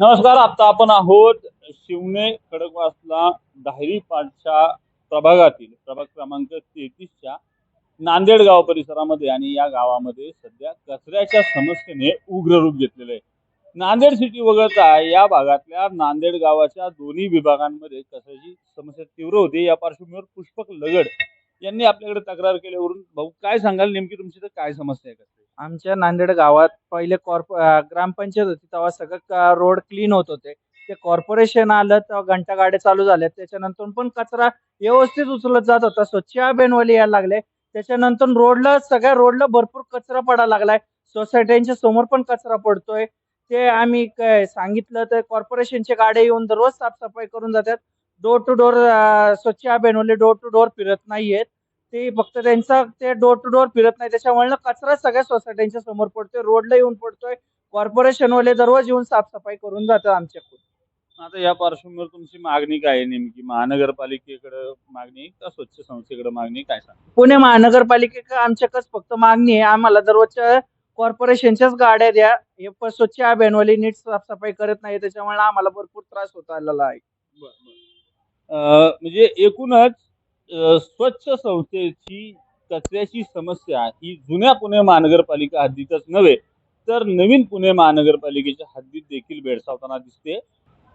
नमस्कार. आता आपण आहोत शिवणे खडकवासला दाहेरी पाठच्या प्रभागातील प्रभाग क्रमांक 33च्या नांदेड गाव परिसरामध्ये आणि या गावामध्ये सध्या कचऱ्याच्या समस्येने उग्र रूप घेतलेलं आहे. नांदेड सिटी वगळता या भागातल्या नांदेड गावाच्या दोन्ही विभागांमध्ये कचऱ्याची समस्या तीव्र होती. या पार्श्वभूमीवर पुष्पक लगड यांनी आपल्याकडे तक्रार केल्यावरून भाऊ काय सांगाल, नेमकी तुमची तर काय समस्या आहे कचऱ्याची? आमच्या नांदेड गावात पहिले ग्रामपंचायत होती तेव्हा सगळं रोड क्लीन होत होते. ते कॉर्पोरेशन आलं तेव्हा घंटा गाड्या चालू झाल्या. त्याच्यानंतर पण कचरा व्यवस्थित उचलत जात होता. स्वच्छ अभियानवाले यायला लागले. त्याच्यानंतर सगळ्या रोडला भरपूर कचरा पडायला लागलाय. सोसायट्यांच्या समोर पण कचरा पडतोय. ते आम्ही काय सांगितलं तर कॉर्पोरेशनच्या गाड्या येऊन दररोज साफसफाई करून जातात. डोर टू डोर स्वच्छ अभियानवाले डोर टू डोर फिरत नाहीयेत. ते फक्त ते डोर टू डोर फिरत नाही. त्याच्यामुळे ना कचरा सगळ्या सोसायट्यांच्या समोर पडतोय, रोडला येऊन पडतोय. कॉर्पोरेशनवाले दररोज येऊन साफसफाई करून जातात आमच्याकडून. आता या पार्श्वभूमीवर तुमची मागणी काय आहे नेमकी? महानगरपालिकेकडे मागणी का स्वच्छ संस्थेकडे मागणी, काय सांगा? पुणे महानगरपालिकेकडे आमच्याकडे फक्त मागणी आहे, आम्हाला दररोजच्या कॉर्पोरेशनच्याच गाड्या द्या. हे स्वच्छ अभियानवाले नीट साफसफाई करत नाही, त्याच्यामुळे आम्हाला भरपूर त्रास होत आलेला आहे. म्हणजे एकूणच स्वच्छ संस्थेची कचऱ्याची समस्या ही जुन्या पुणे महानगरपालिका हद्दीतच नव्हे तर नवीन पुणे महानगरपालिकेच्या हद्दीत देखील भेडसावताना दिसते.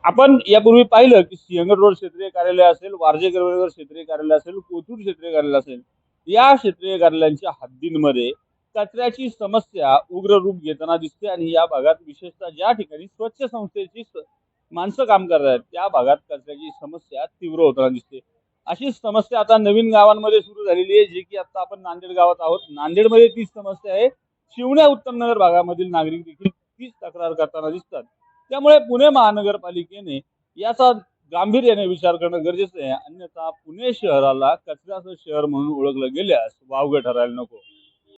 आपण यापूर्वी पाहिलं की सिंहगड रोड क्षेत्रीय कार्यालय असेल, वारजे गिरवळकर क्षेत्रीय कार्यालय असेल, कोथरूड क्षेत्रीय कार्यालय असेल, या क्षेत्रीय कार्यालयांच्या हद्दींमध्ये कचऱ्याची समस्या उग्र रूप घेताना दिसते. आणि या भागात विशेषतः ज्या ठिकाणी स्वच्छ संस्थेची माणसं काम करतात त्या भागात कचऱ्याची समस्या तीव्र होताना दिसते. अशीच समस्या आता नवीन गावांमध्ये सुरू झालेली आहे, जे की आता आपण नांदेड गावात आहोत. नांदेडमध्ये तीच समस्या आहे. शिवण्या उत्तम नगर भागामधील नागरिक देखील तीच तक्रार करताना दिसतात. त्यामुळे पुणे महानगरपालिकेने याचा गांभीर्याने विचार करणं गरजेचं आहे. अन्यथा पुणे शहराला कचऱ्याचं शहर म्हणून ओळखलं गेल्यास वावगं ठरायला नको.